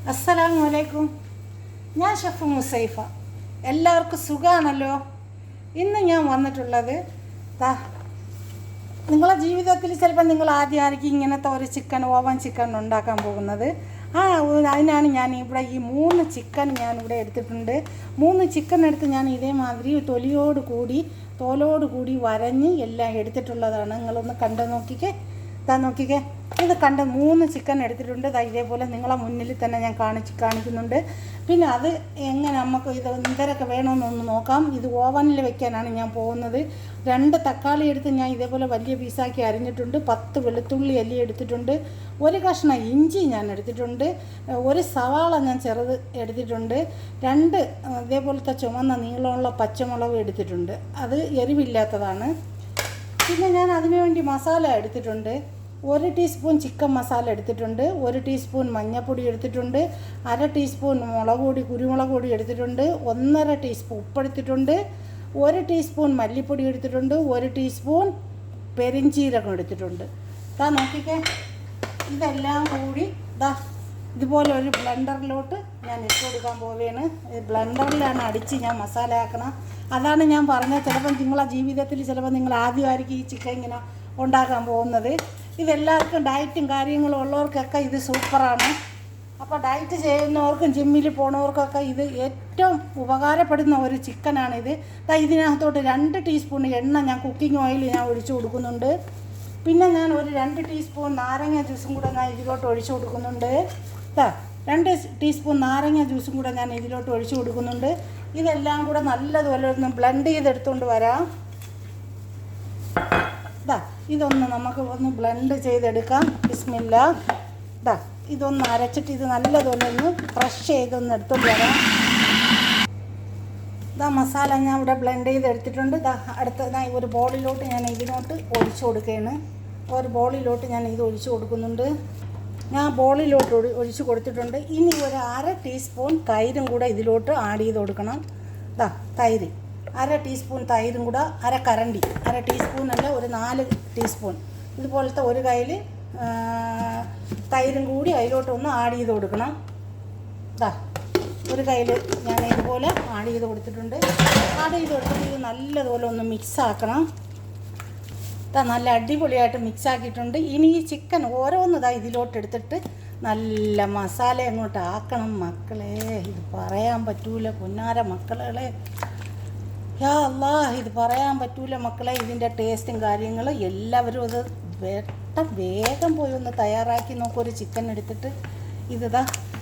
അസ്സലാമു അലൈക്കും. ഞാൻ ഷെഫ് മുസൈഫ. എല്ലാവർക്കും സുഖമാണല്ലോ. ഇന്ന് ഞാൻ വന്നിട്ടുള്ളത് നിങ്ങളെ ജീവിതത്തിൽ ചിലപ്പോൾ നിങ്ങൾ ആദ്യമായിരിക്കും ഇങ്ങനത്തെ ഒരു ഓവൻ ചിക്കൻ ഉണ്ടാക്കാൻ പോകുന്നത്. അതിനാണ് ഞാൻ ഇവിടെ ഈ 3 ചിക്കൻ ഞാനിവിടെ എടുത്തിട്ടുണ്ട്. 3 ചിക്കൻ എടുത്ത് ഞാൻ ഇതേമാതിരി തോലോട് കൂടി വരഞ്ഞ് എല്ലാം എടുത്തിട്ടുള്ളതാണ്. നിങ്ങളൊന്ന് കണ്ടു നോക്കിക്കേ. നോക്കിക്കേ, ഇത് കണ്ട് 3 ചിക്കൻ എടുത്തിട്ടുണ്ട്. ഇതേപോലെ നിങ്ങളെ മുന്നിൽ തന്നെ ഞാൻ കാണിക്കുന്നുണ്ട്. പിന്നെ അത് എങ്ങനെ നമുക്ക് ഇത് എന്തരൊക്കെ വേണമെന്നൊന്ന് നോക്കാം. ഇത് ഓവനിൽ വെക്കാനാണ് ഞാൻ പോകുന്നത്. 2 തക്കാളി എടുത്ത് ഞാൻ ഇതേപോലെ വലിയ പീസാക്കി അരിഞ്ഞിട്ടുണ്ട്. 10 വെളുത്തുള്ളി അല്ലി എടുത്തിട്ടുണ്ട്. 1 കഷ്ണം ഇഞ്ചി ഞാൻ എടുത്തിട്ടുണ്ട്. 1 സവാള ഞാൻ ചെറുത് എടുത്തിട്ടുണ്ട്. 2 ഇതേപോലത്തെ ചുമന്ന നീളമുള്ള പച്ചമുളക് എടുത്തിട്ടുണ്ട്. അത് എരിവില്ലാത്തതാണ്. പിന്നെ ഞാൻ അതിനു വേണ്ടി മസാല എടുത്തിട്ടുണ്ട്. 1 ടീസ്പൂൺ ചിക്കൻ മസാല എടുത്തിട്ടുണ്ട്. 1 ടീസ്പൂൺ മഞ്ഞൾപ്പൊടി എടുത്തിട്ടുണ്ട്. 1/2 ടീസ്പൂൺ കുരുമുളക് പൊടി എടുത്തിട്ടുണ്ട്. 1.5 ടീസ്പൂൺ ഉപ്പെടുത്തിട്ടുണ്ട്. 1 ടീസ്പൂൺ മല്ലിപ്പൊടി എടുത്തിട്ടുണ്ട്. 1 ടീസ്പൂൺ പെരിഞ്ചീരകം എടുത്തിട്ടുണ്ട്. നോക്കിക്കേ, ഇതെല്ലാം കൂടി ഇതുപോലെ ഒരു ബ്ലെൻഡറിലോട്ട് ഞാൻ ഇട്ട് കൊടുക്കാൻ പോവുകയാണ്. ബ്ലെൻഡറിലാണ് അടിച്ച് ഞാൻ മസാല ആക്കണം. അതാണ് ഞാൻ പറഞ്ഞത്, ചിലപ്പം നിങ്ങളെ ജീവിതത്തിൽ ചിലപ്പോൾ നിങ്ങൾ ആദ്യമായിരിക്കും ഈ ചിക്കൻ ഇങ്ങനെ ഉണ്ടാക്കാൻ പോകുന്നത്. ഇതെല്ലാവർക്കും ഡയറ്റും കാര്യങ്ങളും ഉള്ളവർക്കൊക്കെ ഇത് സൂപ്പറാണ്. അപ്പോൾ ഡയറ്റ് ചെയ്യുന്നവർക്കും ജിമ്മിൽ പോണവർക്കൊക്കെ ഇത് ഏറ്റവും ഉപകാരപ്പെടുന്ന ഒരു ചിക്കനാണിത്. ഇതിനകത്തോട്ട് 2 ടീസ്പൂൺ എണ്ണ ഞാൻ കുക്കിംഗ് ഓയിൽ ഞാൻ ഒഴിച്ചു കൊടുക്കുന്നുണ്ട്. പിന്നെ ഞാൻ ഒരു 2 ടീസ്പൂൺ നാരങ്ങ ജ്യൂസും കൂടെ ഞാൻ ഇതിലോട്ട് ഒഴിച്ചു കൊടുക്കുന്നുണ്ട്. 2 ടീസ്പൂൺ നാരങ്ങ ജ്യൂസും കൂടെ ഞാൻ ഇതിലോട്ട് ഒഴിച്ചു കൊടുക്കുന്നുണ്ട്. ഇതെല്ലാം കൂടെ നല്ലതുപോലെ ഒന്ന് ബ്ലെൻഡ് ചെയ്തെടുത്തുകൊണ്ട് വരാം. ഇതൊന്ന് നമുക്ക് ഒന്ന് ബ്ലെൻഡ് ചെയ്തെടുക്കാം. ബിസ്മില്ല. ഇതൊന്ന് അരച്ചിട്ട് ഇത് നല്ലതുപോലെ ഒന്ന് ക്രഷ് ചെയ്തൊന്ന് എടുത്തുകൊണ്ട് വരാം. മസാല ഞാൻ ഇവിടെ ബ്ലെൻഡ് ചെയ്തെടുത്തിട്ടുണ്ട്. അടുത്ത ഒരു ബോളിലോട്ട് ഞാൻ ഇതിനോട്ട് ഒഴിച്ചു കൊടുക്കുകയാണ്. ഒരു ബോളിലോട്ട് ഞാൻ ഇത് ഒഴിച്ചു കൊടുക്കുന്നുണ്ട്. ഞാൻ ബോളിലോട്ട് ഒഴിച്ച് കൊടുത്തിട്ടുണ്ട്. ഇനി ഒരു 1/2 ടീസ്പൂൺ തൈരും കൂടെ ഇതിലോട്ട് ആഡ് ചെയ്ത് കൊടുക്കണം. തൈര് 1/2 ടീസ്പൂൺ തൈരും കൂടെ 1/2 കരണ്ടി, 1/2 ടീസ്പൂൺ അല്ല, ഒരു 4 ടീസ്പൂൺ ഇതുപോലത്തെ ഒരു കയ്യിൽ തൈരും കൂടി അതിലോട്ടൊന്ന് ആഡ് ചെയ്ത് കൊടുക്കണം. ഒരു കയ്യിൽ ഞാൻ ഇതുപോലെ ആഡ് ചെയ്ത് കൊടുത്തിട്ടുണ്ട്. ആഡ് ചെയ്ത് കൊടുത്തിട്ട് ഇത് നല്ലതുപോലെ ഒന്ന് മിക്സ് ആക്കണം. നല്ല അടിപൊളിയായിട്ട് മിക്സ് ആക്കിയിട്ടുണ്ട്. ഇനി ഈ ചിക്കൻ ഓരോന്ന് ഇതിലോട്ട് എടുത്തിട്ട് നല്ല മസാല അങ്ങോട്ട് ആക്കണം മക്കളെ. ഇത് പറയാൻ പറ്റൂല പൊന്നാര മക്കളെ. യാ അല്ലാ, ഇത് പറയാൻ പറ്റൂല മക്കളെ. ഇതിൻ്റെ ടേസ്റ്റും കാര്യങ്ങളും എല്ലാവരും അത് വേഗം പോയി ഒന്ന് തയ്യാറാക്കി നോക്കും. ഒരു ചിക്കൻ എടുത്തിട്ട്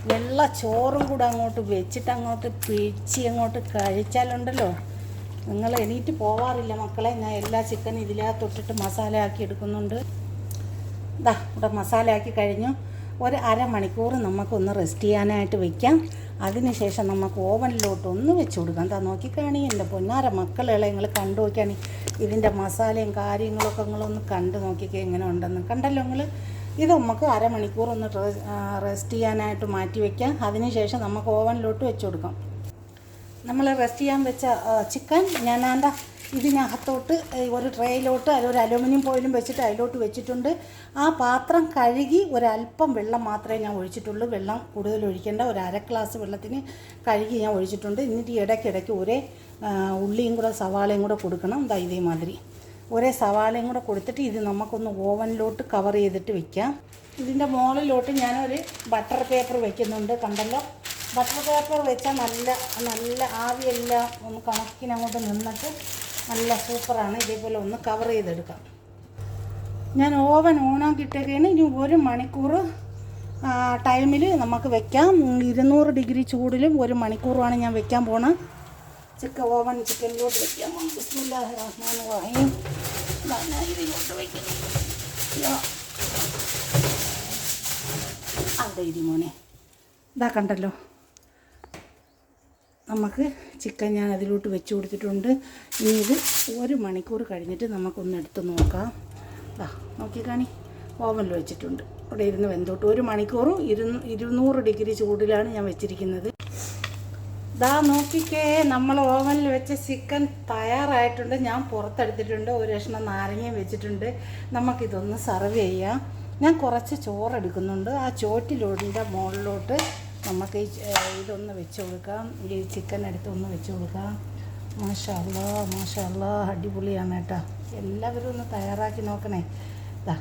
വെള്ള ചോറും കൂടെ അങ്ങോട്ട് വെച്ചിട്ട് അങ്ങോട്ട് പിഴിച്ച് അങ്ങോട്ട് കഴിച്ചാലുണ്ടല്ലോ, നിങ്ങൾ എണീറ്റ് പോവാറില്ല മക്കളെ. ഞാൻ എല്ലാ ചിക്കനും ഇതിനകത്തൊട്ടിട്ട് മസാല ആക്കി എടുക്കുന്നുണ്ട്. ഇവിടെ മസാല ആക്കി കഴിഞ്ഞു. ഒരു 1/2 മണിക്കൂർ നമുക്കൊന്ന് റെസ്റ്റ് ചെയ്യാനായിട്ട് വയ്ക്കാം. അതിനുശേഷം നമുക്ക് ഓവനിലോട്ട് ഒന്ന് വെച്ച് കൊടുക്കാം. നോക്കിക്കാണി എൻ്റെ പൊന്നാര മക്കളെ, നിങ്ങൾ കണ്ടു നോക്കിയാണ് ഇതിൻ്റെ മസാലയും കാര്യങ്ങളൊക്കെ നിങ്ങളൊന്ന് കണ്ടു നോക്കിക്കേ എങ്ങനെ ഉണ്ടെന്ന്. കണ്ടല്ലോ നിങ്ങൾ. ഇത് നമുക്ക് 1/2 മണിക്കൂർ ഒന്ന് റെസ്റ്റ് ചെയ്യാനായിട്ട് മാറ്റി വയ്ക്കാം. അതിനുശേഷം നമുക്ക് ഓവനിലോട്ട് വെച്ച് കൊടുക്കാം. നമ്മൾ റെസ്റ്റ് ചെയ്യാൻ വെച്ച ചിക്കൻ ഞാൻ ഇതിനകത്തോട്ട് ഒരു ട്രേയിലോട്ട് ഒരു അലുമിനിയം ഫോയിലും വെച്ചിട്ട് അതിലോട്ട് വെച്ചിട്ടുണ്ട്. ആ പാത്രം കഴുകി ഒരല്പം വെള്ളം മാത്രമേ ഞാൻ ഒഴിച്ചിട്ടുള്ളൂ. വെള്ളം കൂടുതൽ ഒഴിക്കേണ്ട. ഒരു 1/2 ഗ്ലാസ് വെള്ളത്തിന് കഴുകി ഞാൻ ഒഴിച്ചിട്ടുണ്ട്. എന്നിട്ട് ഇടയ്ക്കിടയ്ക്ക് ഒരേ ഉള്ളിയും കൂടെ സവാളയും കൂടെ കൊടുക്കണം. ഇതേമാതിരി ഒരേ സവാളയും കൂടെ കൊടുത്തിട്ട് ഇത് നമുക്കൊന്ന് ഓവനിലോട്ട് കവർ ചെയ്തിട്ട് വെക്കാം. ഇതിൻ്റെ മുകളിലോട്ട് ഞാനൊരു ബട്ടർ പേപ്പർ വയ്ക്കുന്നുണ്ട്. കണ്ടല്ലോ, ബട്ടർ പേപ്പർ വെച്ചാൽ നല്ല ആവിയെല്ലാം ഒന്ന് കണക്കിനങ്ങോട്ട് നിന്നിട്ട് നല്ല സൂപ്പറാണ്. ഇതേപോലെ ഒന്ന് കവർ ചെയ്തെടുക്കാം. ഞാൻ ഓവൻ ഓണാക്കിയിട്ടൊക്കെയാണ്. ഇനി 1 മണിക്കൂർ ടൈമിൽ നമുക്ക് വെക്കാം. 200 ഡിഗ്രി ചൂടിലും 1 മണിക്കൂറുമാണ് ഞാൻ വെക്കാൻ പോണത്. ചിക്കനിലോട്ട് വെക്കാം. ബിസ്മില്ലാഹിർ റഹ്മാനിർ റഹീം. ഇതിലോട്ട് വയ്ക്കാം. അവിടെ മോനെ. കണ്ടല്ലോ, നമുക്ക് ചിക്കൻ ഞാൻ അതിലോട്ട് വെച്ച് കൊടുത്തിട്ടുണ്ട്. ഇനി ഇത് 1 മണിക്കൂർ കഴിഞ്ഞിട്ട് നമുക്കൊന്ന് എടുത്ത് നോക്കാം. നോക്കിക്കാണി, ഓവനിൽ വെച്ചിട്ടുണ്ട്. അവിടെ ഇരുന്ന് വെന്തോട്ട് 1 മണിക്കൂറും 200 ഡിഗ്രി ചൂടിലാണ് ഞാൻ വെച്ചിരിക്കുന്നത്. നോക്കിക്കേ, നമ്മൾ ഓവനിൽ വെച്ച ചിക്കൻ തയ്യാറായിട്ടുണ്ട്. ഞാൻ പുറത്തെടുത്തിട്ടുണ്ട്. ഒരു കഷ്ണം നാരങ്ങയും വെച്ചിട്ടുണ്ട്. നമുക്കിതൊന്ന് സർവ് ചെയ്യാം. ഞാൻ കുറച്ച് ചോറെടുക്കുന്നുണ്ട്. ആ ചോറ്റിലോടിൻ്റെ മുകളിലോട്ട് നമുക്ക് ഇതൊന്ന് വെച്ച് കൊടുക്കാം. ഈ ചിക്കൻ എടുത്ത് ഒന്ന് വെച്ച് കൊടുക്കാം. മാഷാ അല്ലാ മാഷാ അല്ലാ, അടിപൊളിയാണ് കേട്ടോ. എല്ലാവരും ഒന്ന് തയ്യാറാക്കി നോക്കണേ. ഇതാ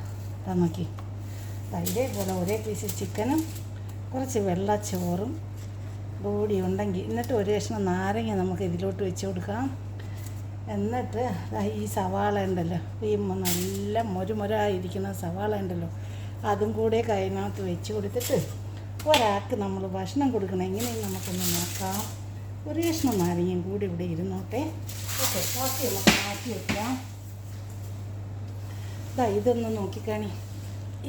നോക്കി, ഇതേപോലെ ഒരേ പീസ് ചിക്കനും കുറച്ച് വെള്ളച്ചോറും കൂടി ഉണ്ടെങ്കിൽ, എന്നിട്ട് ഒരു കഷ്ണം നാരങ്ങ നമുക്ക് ഇതിലോട്ട് വെച്ച് കൊടുക്കാം. എന്നിട്ട് ഈ സവാള ഉണ്ടല്ലോ, ഈ നല്ല മുരുമുരായിരിക്കുന്ന സവാള ഉണ്ടല്ലോ, അതും കൂടെ കൈനകത്ത് വെച്ച് കൊടുത്തിട്ട് ഒരാൾക്ക് നമ്മൾ ഭക്ഷണം കൊടുക്കണം. എങ്ങനെയും നമുക്കൊന്ന് നോക്കാം. ഒരു കഷ്ണം നാരങ്ങയും കൂടി ഇവിടെ ഇരുന്നോട്ടെ. ഓക്കെ, ബാക്കി നമുക്ക് മാറ്റി വയ്ക്കാം. ഇതൊന്ന് നോക്കിക്കാണി,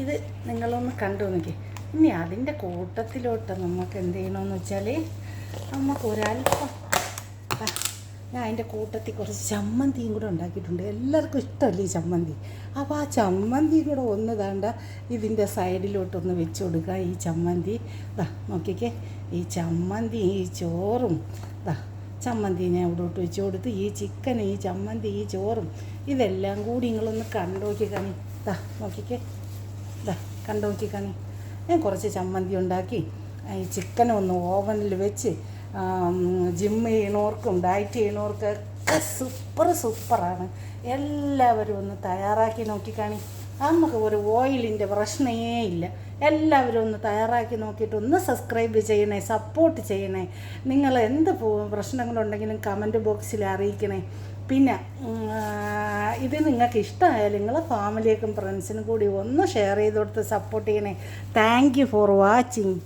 ഇത് നിങ്ങളൊന്ന് കണ്ടു നോക്കി. ഇനി അതിൻ്റെ കൂട്ടത്തിലോട്ട് നമുക്ക് എന്ത് ചെയ്യണമെന്ന് വെച്ചാൽ, നമുക്ക് ഒരല്പം ഞാൻ അതിൻ്റെ കൂട്ടത്തിൽ കുറച്ച് ചമ്മന്തിയും കൂടെ ഉണ്ടാക്കിയിട്ടുണ്ട്. എല്ലാവർക്കും ഇഷ്ടമല്ലേ ഈ ചമ്മന്തി. അപ്പോൾ ആ ചമ്മന്തി കൂടെ ഒന്ന് താണ്ട ഇതിൻ്റെ സൈഡിലോട്ടൊന്ന് വെച്ച് കൊടുക്കുക. ഈ ചമ്മന്തി നോക്കിക്കേ, ഈ ചമ്മന്തി ഈ ചോറും ചമ്മന്തി ഞാൻ ഇവിടോട്ട് വെച്ച് കൊടുത്ത്, ഈ ചിക്കനും ഈ ചമ്മന്തി ഈ ചോറും ഇതെല്ലാം കൂടി നിങ്ങളൊന്ന് കണ്ടോക്കി കാണി. നോക്കിക്കേ, കണ്ടോക്കി കാണി. ഞാൻ കുറച്ച് ചമ്മന്തി ഉണ്ടാക്കി ഈ ചിക്കനും ഒന്ന് ഓവനിൽ വെച്ച് ജിമ്മ് ചെയ്യണവർക്കും ഡയറ്റ് ചെയ്യണവർക്കൊക്കെ സൂപ്പറാണ്. എല്ലാവരും ഒന്ന് തയ്യാറാക്കി നോക്കിക്കാണി. നമുക്ക് ഒരു ഓയിലിൻ്റെ പ്രശ്നമേ ഇല്ല. എല്ലാവരും ഒന്ന് തയ്യാറാക്കി നോക്കിയിട്ട് ഒന്ന് സബ്സ്ക്രൈബ് ചെയ്യണേ, സപ്പോർട്ട് ചെയ്യണേ. നിങ്ങൾ എന്ത് പ്രശ്നങ്ങളുണ്ടെങ്കിലും കമൻറ്റ് ബോക്സിൽ അറിയിക്കണേ. പിന്നെ ഇത് നിങ്ങൾക്ക് ഇഷ്ടമായാൽ നിങ്ങൾ ഫാമിലിക്കും ഫ്രണ്ട്സിനും കൂടി ഒന്ന് ഷെയർ ചെയ്ത് കൊടുത്ത് സപ്പോർട്ട് ചെയ്യണേ. Thank you for watching.